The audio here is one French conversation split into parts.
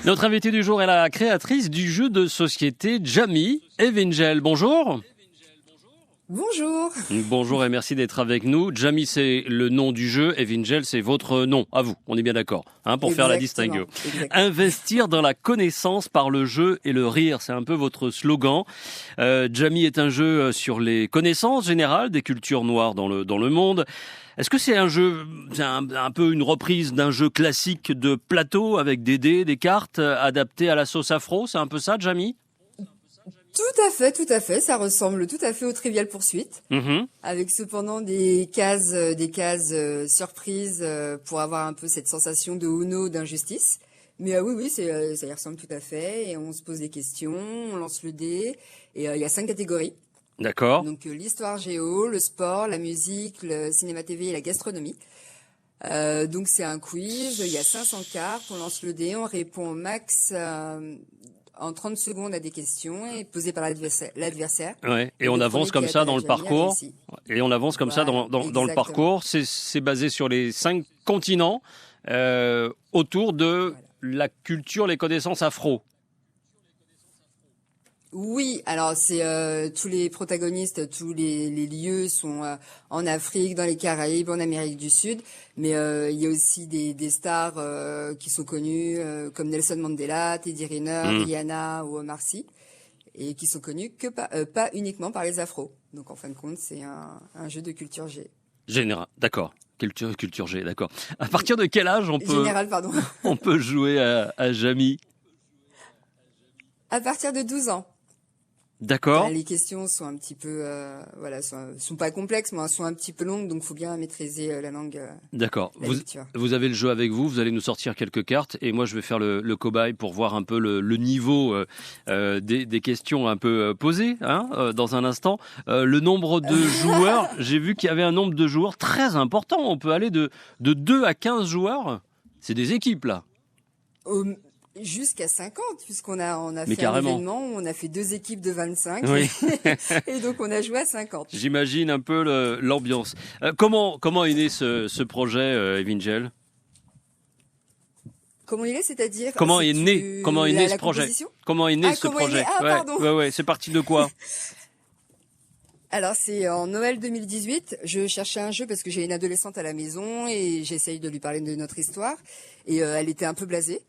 Notre invitée du jour est la créatrice du jeu de société Jamie Evingel. Bonjour. Bonjour. Bonjour et merci d'être avec nous. Jamie, c'est le nom du jeu. Evingel, c'est votre nom. À vous. On est bien d'accord, pour faire la distinguo. Investir dans la connaissance par le jeu et le rire. C'est un peu votre slogan. Jamie est un jeu sur les connaissances générales des cultures noires dans le monde. Est-ce que c'est un jeu, c'est un peu une reprise d'un jeu classique de plateau avec des dés, des cartes adaptées à la sauce afro? C'est un peu ça, Jamie? Tout à fait. Ça ressemble tout à fait au Trivial Poursuite, avec cependant des cases surprises pour avoir un peu cette sensation de Uno, d'injustice. Mais oui, ça y ressemble tout à fait. Et on se pose des questions, on lance le dé, et il y a 5 catégories. D'accord. Donc l'histoire géo, le sport, la musique, le cinéma TV et la gastronomie. Donc c'est un quiz, il y a 500 cartes, on lance le dé, on répond au max en 30 secondes à des questions posées par l'adversaire. Ouais. Et on avance comme ça dans le parcours. Et on avance comme ça dans le parcours. C'est basé sur les 5 continents autour de la culture, les connaissances afro. Oui, alors c'est tous les protagonistes, tous les lieux sont en Afrique, dans les Caraïbes, en Amérique du Sud, mais il y a aussi des stars qui sont connues comme Nelson Mandela, Teddy Riner, Rihanna ou Omar Sy, et qui sont connus que pas uniquement par les Afros. Donc en fin de compte, c'est un jeu de culture G. Général, d'accord. Culture G, d'accord. À partir de quel âge on peut jouer à Jamie? À partir de 12 ans. D'accord. Les questions sont un petit peu, sont pas complexes, mais sont un petit peu longues, donc faut bien maîtriser la langue. D'accord. Vous avez le jeu avec vous, vous allez nous sortir quelques cartes, et moi je vais faire le cobaye pour voir un peu le niveau des questions un peu posées, dans un instant. Le nombre de joueurs, j'ai vu qu'il y avait un nombre de joueurs très important. On peut aller de 2 à 15 joueurs. C'est des équipes là. Jusqu'à 50, puisqu'on a Mais fait carrément. un événement où on a fait 2 équipes de 25, oui. Et donc on a joué à 50. J'imagine un peu l'ambiance. Comment est né ce projet, Evingel? Comment il est, c'est-à-dire Comment est né ce projet? Comment est né ce projet? Pardon. Ouais, c'est parti de quoi? Alors c'est en Noël 2018, je cherchais un jeu parce que j'ai une adolescente à la maison et j'essaye de lui parler de notre histoire, et elle était un peu blasée.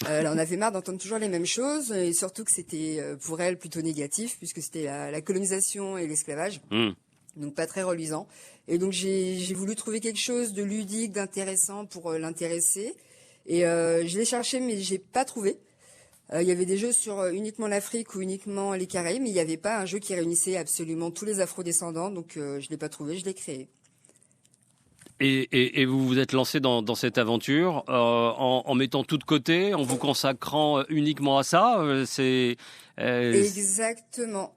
Elle en avait marre d'entendre toujours les mêmes choses, et surtout que c'était pour elle plutôt négatif, puisque c'était la colonisation et l'esclavage, donc pas très reluisant. Et donc j'ai voulu trouver quelque chose de ludique, d'intéressant pour l'intéresser, et je l'ai cherché mais j'ai pas trouvé. Il y avait des jeux sur uniquement l'Afrique ou uniquement les Caraïbes, mais il n'y avait pas un jeu qui réunissait absolument tous les afrodescendants, donc je l'ai pas trouvé, je l'ai créé. Et vous vous êtes lancé dans cette aventure en mettant tout de côté, en vous consacrant uniquement à ça. Exactement.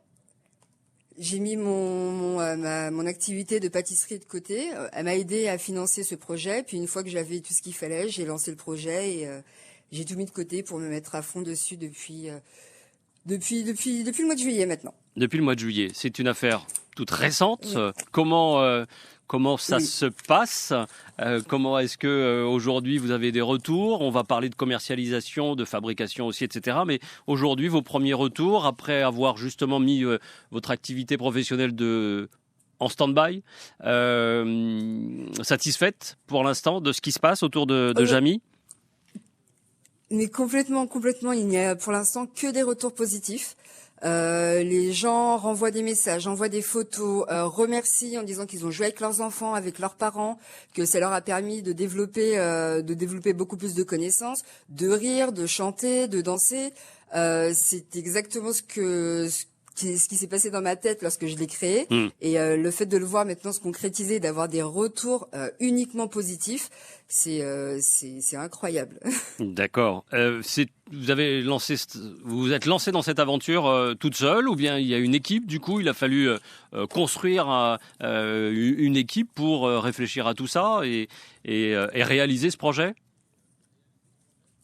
J'ai mis mon activité de pâtisserie de côté. Elle m'a aidé à financer ce projet. Puis une fois que j'avais tout ce qu'il fallait, j'ai lancé le projet et j'ai tout mis de côté pour me mettre à fond dessus depuis le mois de juillet maintenant. Depuis le mois de juillet, c'est une affaire toute récente. Oui. Comment ça se passe? Comment est-ce que aujourd'hui vous avez des retours? On va parler de commercialisation, de fabrication aussi, etc. Mais aujourd'hui, vos premiers retours, après avoir justement mis votre activité professionnelle en stand-by, satisfaite pour l'instant de ce qui se passe autour de Jamie? Mais complètement. Il n'y a pour l'instant que des retours positifs. Les gens renvoient des messages, envoient des photos, remercient en disant qu'ils ont joué avec leurs enfants, avec leurs parents, que ça leur a permis de développer beaucoup plus de connaissances, de rire, de chanter, de danser. C'est exactement ce qui s'est passé dans ma tête lorsque je l'ai créé, et le fait de le voir maintenant se concrétiser, d'avoir des retours uniquement positifs, c'est incroyable. D'accord. Vous vous êtes lancé dans cette aventure toute seule, ou bien il y a une équipe? Du coup, il a fallu construire une équipe pour réfléchir à tout ça et réaliser ce projet?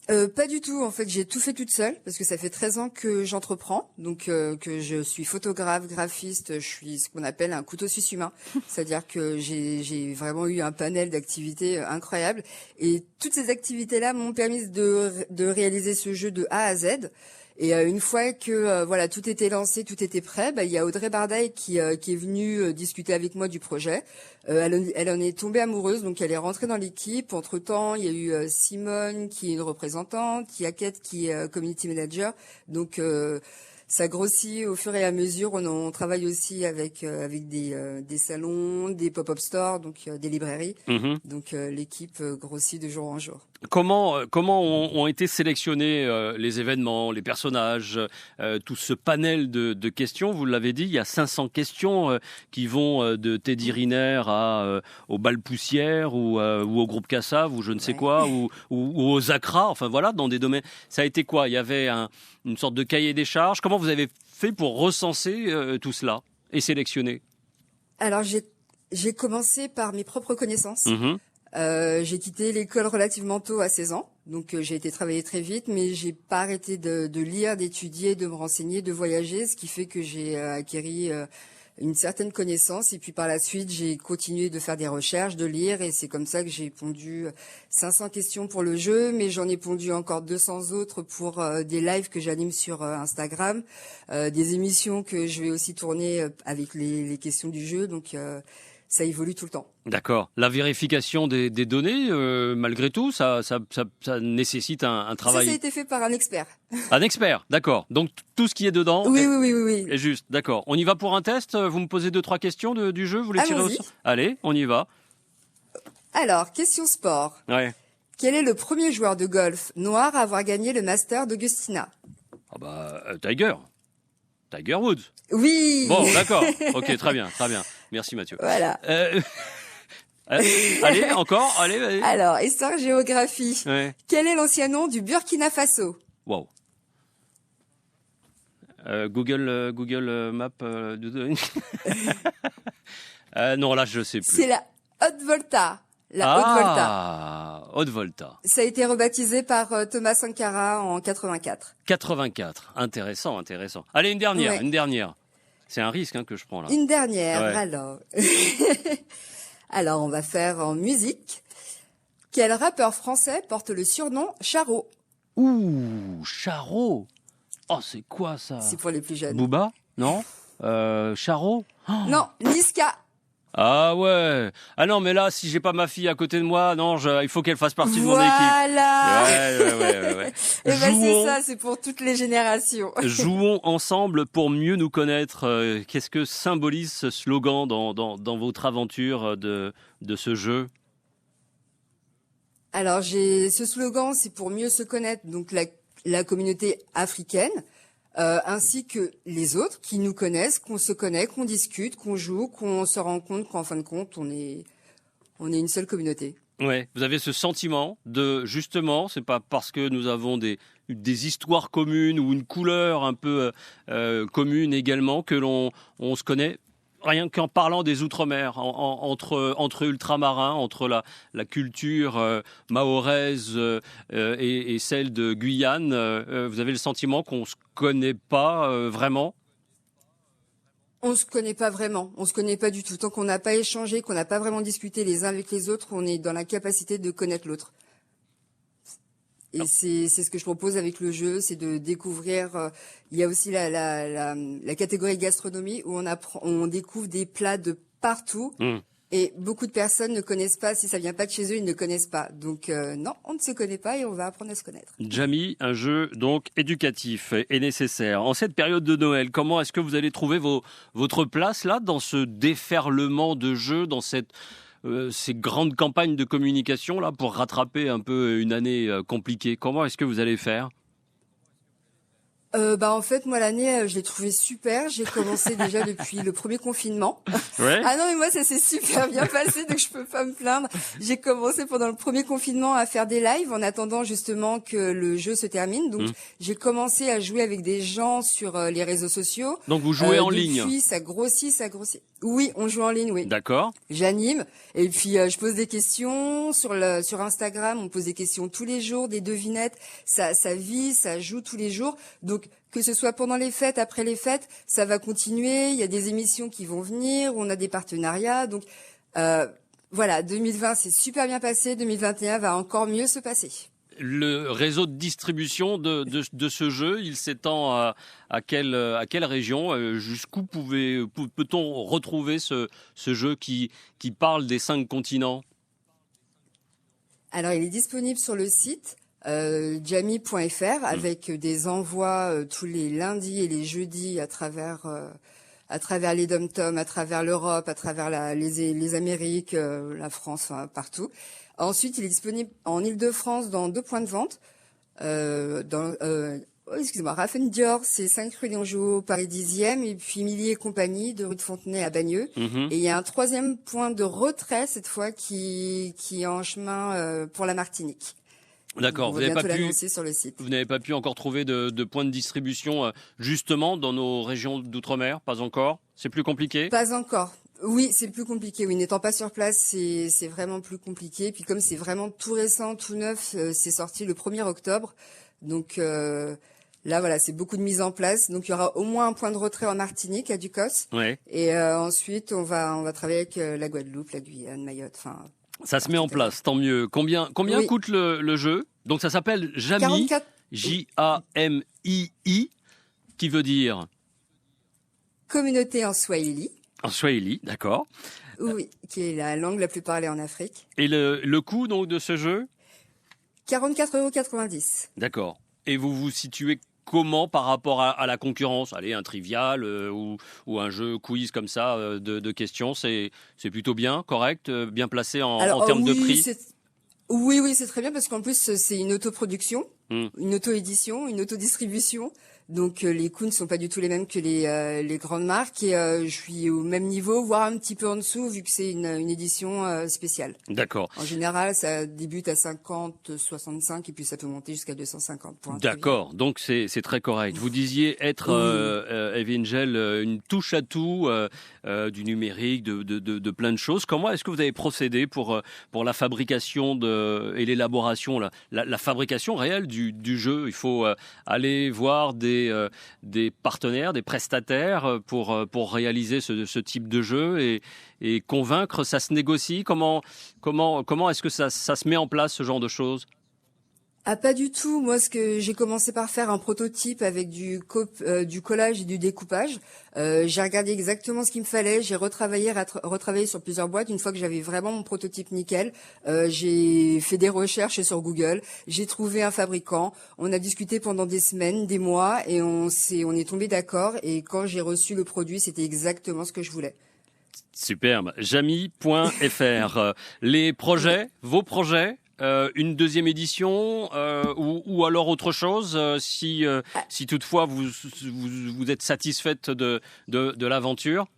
Pas du tout. En fait, j'ai tout fait toute seule parce que ça fait 13 ans que j'entreprends, donc que je suis photographe, graphiste. Je suis ce qu'on appelle un couteau suisse humain, c'est-à-dire que j'ai vraiment eu un panel d'activités incroyables et toutes ces activités-là m'ont permis de réaliser ce jeu de A à Z. Et une fois que voilà, tout était lancé, tout était prêt, il y a Audrey Bardaille qui est venue discuter avec moi du projet. Elle en est tombée amoureuse, donc elle est rentrée dans l'équipe. Entre-temps, il y a eu Simone qui est une représentante, il y a Kate qui est community manager. Donc ça grossit au fur et à mesure. On travaille aussi avec des salons, des pop-up stores, donc des librairies. Mhm. Donc l'équipe grossit de jour en jour. Comment ont été sélectionnés les événements, les personnages, tout ce panel de questions? Vous l'avez dit, il y a 500 questions qui vont de Teddy Riner au bal poussière ou au groupe Cassav ou je ne sais quoi ou aux Accra. Enfin voilà, dans des domaines. Ça a été quoi? Il y avait une sorte de cahier des charges. Comment vous avez fait pour recenser tout cela et sélectionner? Alors j'ai commencé par mes propres connaissances. Mmh. J'ai quitté l'école relativement tôt, à 16 ans, donc j'ai été travailler très vite, mais j'ai pas arrêté de lire, d'étudier, de me renseigner, de voyager, ce qui fait que j'ai acquéri une certaine connaissance. Et puis par la suite, j'ai continué de faire des recherches, de lire, et c'est comme ça que j'ai pondu 500 questions pour le jeu, mais j'en ai pondu encore 200 autres pour des lives que j'anime sur Instagram, des émissions que je vais aussi tourner avec les questions du jeu, donc ça évolue tout le temps. D'accord. La vérification des données, malgré tout, ça nécessite un travail. Ça a été fait par un expert. Un expert, d'accord. Donc tout ce qui est dedans Oui. est juste, d'accord. On y va pour un test? Vous me posez 2-3 questions du jeu, vous les tirez au Allons-y. sort? Allez, on y va. Alors, question sport. Ouais. Quel est le premier joueur de golf noir à avoir gagné le Master d'Augustina? Ah bah, Tiger Woods. Oui. Bon, d'accord. Ok, très bien. Merci Mathieu. Voilà. Allez, encore, allez. Alors, histoire-géographie. Ouais. Quel est l'ancien nom du Burkina Faso? Wow. Google Maps. Non, là, je sais plus. C'est la Haute-Volta. La Haute-Volta. Ah, Haute-Volta. Ça a été rebaptisé par Thomas Sankara en 84. 84. Intéressant. Allez, une dernière, Ouais. une dernière. C'est un risque que je prends là. Une dernière, Ouais. alors. Alors, on va faire en musique. Quel rappeur français porte le surnom Charo? Ouh, Charo. Oh, c'est quoi ça? C'est pour les plus jeunes. Booba? Non? Charo? Non, Niska. Ah ouais. Ah non, mais là, si j'ai pas ma fille à côté de moi, non, il faut qu'elle fasse partie de mon équipe. Voilà. Ouais. Et ben c'est ça, c'est pour toutes les générations. Jouons ensemble pour mieux nous connaître. Qu'est-ce que symbolise ce slogan dans votre aventure de ce jeu? Alors j'ai ce slogan, c'est pour mieux se connaître, donc la communauté africaine, ainsi que les autres qui nous connaissent, qu'on se connaît, qu'on discute, qu'on joue, qu'on se rend compte qu'en fin de compte on est une seule communauté. Ouais, vous avez ce sentiment de justement, c'est pas parce que nous avons des histoires communes ou une couleur un peu commune également que on se connaît. Rien qu'en parlant des Outre-mer, entre ultramarins, entre la culture mahoraise et celle de Guyane, vous avez le sentiment qu'on se connaît pas vraiment? On se connaît pas vraiment, on se connaît pas du tout. Tant qu'on n'a pas échangé, qu'on n'a pas vraiment discuté les uns avec les autres, on est dans la capacité de connaître l'autre. Et c'est ce que je propose avec le jeu, c'est de découvrir. Il y a aussi la catégorie gastronomie où on découvre des plats de partout. Mmh. Et beaucoup de personnes ne connaissent pas, si ça vient pas de chez eux, ils ne connaissent pas. Donc non, on ne se connaît pas et on va apprendre à se connaître. Jamy, un jeu donc éducatif et nécessaire. En cette période de Noël, comment est-ce que vous allez trouver votre place là dans ce déferlement de jeux, dans ces grandes campagnes de communication là pour rattraper un peu une année compliquée? Comment est-ce que vous allez faire? En fait, moi, l'année, je l'ai trouvé super. J'ai commencé déjà depuis le premier confinement. Ouais. Ah non, mais moi, ça s'est super bien passé, donc je peux pas me plaindre. J'ai commencé pendant le premier confinement à faire des lives en attendant justement que le jeu se termine. Donc, j'ai commencé à jouer avec des gens sur les réseaux sociaux. Donc, vous jouez en ligne. Puis, ça grossit. Oui, on joue en ligne, oui. D'accord. J'anime et puis je pose des questions sur Instagram. On pose des questions tous les jours, des devinettes. Ça vit, ça joue tous les jours. Donc que ce soit pendant les fêtes, après les fêtes, ça va continuer. Il y a des émissions qui vont venir. On a des partenariats. Donc voilà, 2020 s'est super bien passé. 2021 va encore mieux se passer. Le réseau de distribution de ce jeu, il s'étend à quelle région? Jusqu'où peut-on retrouver ce jeu qui parle des 5 continents? Alors, il est disponible sur le site jamie.fr avec des envois tous les lundis et les jeudis à travers les dom-toms, à travers l'Europe, à travers les Amériques, la France, enfin, partout. Ensuite, il est disponible en Île-de-France dans 2 points de vente. Raffendior, c'est 5 rue Léon-Jouot, Paris 10e, et puis Milly et compagnie de rue de Fontenay à Bagneux. Et il y a un 3e point de retrait, cette fois, qui est en chemin pour la Martinique. D'accord, vous n'avez pas pu encore trouver de points de distribution justement dans nos régions d'outre-mer? Pas encore? C'est plus compliqué? Pas encore. Oui, c'est plus compliqué. Oui, n'étant pas sur place, c'est vraiment plus compliqué. Puis comme c'est vraiment tout récent, tout neuf, c'est sorti le 1er octobre. Donc là, voilà, c'est beaucoup de mise en place. Donc il y aura au moins un point de retrait en Martinique, à Ducos. Ouais. Et ensuite, on va travailler avec la Guadeloupe, la Guyane, Mayotte. Enfin, ça se met en place, tant mieux. Combien coûte le jeu? Donc ça s'appelle Jamii, 44... Jamii, qui veut dire communauté en Swahili. En Swahili, d'accord. Oui, qui est la langue la plus parlée en Afrique. Et le coût donc de ce jeu? 44,90 €. D'accord. Et vous vous situez comment par rapport à la concurrence? Allez, un trivial ou un jeu quiz comme ça de questions, c'est plutôt bien, correct, bien placé en termes de prix? Oui, c'est très bien parce qu'en plus, c'est une autoproduction, une auto-édition, une autodistribution. Donc les coûts ne sont pas du tout les mêmes que les grandes marques et je suis au même niveau, voire un petit peu en dessous vu que c'est une édition spéciale. D'accord. En général, ça débute à 50, 65 et puis ça peut monter jusqu'à 250 points. D'accord, donc c'est très correct. Vous disiez être Evangel, une touche à tout du numérique, de plein de choses. Comment est-ce que vous avez procédé pour la fabrication et l'élaboration, la fabrication réelle du jeu? Il faut aller voir des partenaires, des prestataires pour réaliser ce type de jeu et convaincre. Ça se négocie? Comment est-ce que ça se met en place, ce genre de choses? Ah, pas du tout. Moi, j'ai commencé par faire un prototype avec du collage et du découpage. J'ai regardé exactement ce qu'il me fallait. J'ai retravaillé sur plusieurs boîtes. Une fois que j'avais vraiment mon prototype nickel, j'ai fait des recherches sur Google. J'ai trouvé un fabricant. On a discuté pendant des semaines, des mois, et on est tombé d'accord. Et quand j'ai reçu le produit, c'était exactement ce que je voulais. Superbe. Jamii.fr. Les projets, vos projets? Une deuxième édition ou alors autre chose si toutefois vous êtes satisfaite de l'aventure?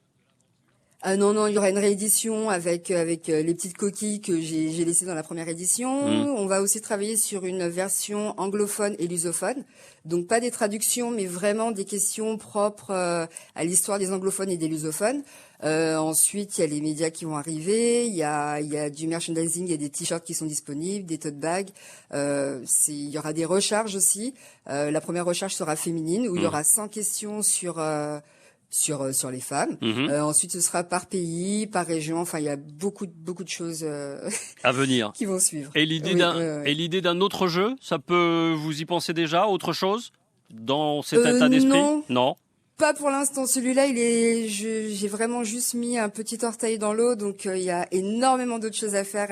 Non, il y aura une réédition avec les petites coquilles que j'ai laissées dans la première édition. On va aussi travailler sur une version anglophone et lusophone. Donc pas des traductions, mais vraiment des questions propres à l'histoire des anglophones et des lusophones. Ensuite, il y a les médias qui vont arriver, il y a du merchandising, il y a des t-shirts qui sont disponibles, des tote bags. Il y aura des recharges aussi. La première recharge sera féminine, où il y aura 100 questions sur les femmes. Ensuite, ce sera par pays, par région. Enfin, il y a beaucoup de choses à venir qui vont suivre. Et l'idée d'un autre jeu, ça peut, vous y pensez déjà? Autre chose dans cet état d'esprit? Non. Pas pour l'instant. Celui-là, j'ai vraiment juste mis un petit orteil dans l'eau, donc il y a énormément d'autres choses à faire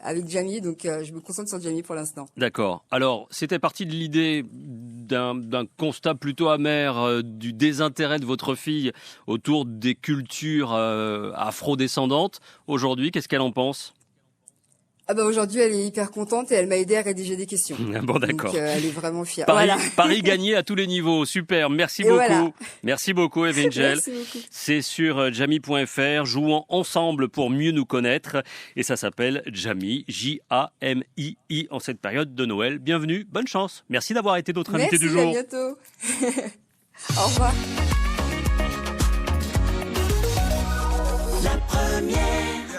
avec Jamie, donc je me concentre sur Jamie pour l'instant. D'accord. Alors, c'était parti de l'idée d'un constat plutôt amer du désintérêt de votre fille autour des cultures afro-descendantes. Aujourd'hui, qu'est-ce qu'elle en pense? Ah bah aujourd'hui, elle est hyper contente et elle m'a aidé à rédiger des questions. Bon, d'accord. Donc elle est vraiment fière. Paris gagné à tous les niveaux. Super. Merci beaucoup. Voilà. Merci beaucoup, Evangel. Merci beaucoup. C'est sur Jamie.fr. Jouons ensemble pour mieux nous connaître. Et ça s'appelle Jamie, Jamii, en cette période de Noël. Bienvenue. Bonne chance. Merci d'avoir été notre invité du jour. Merci, à bientôt. Au revoir. La première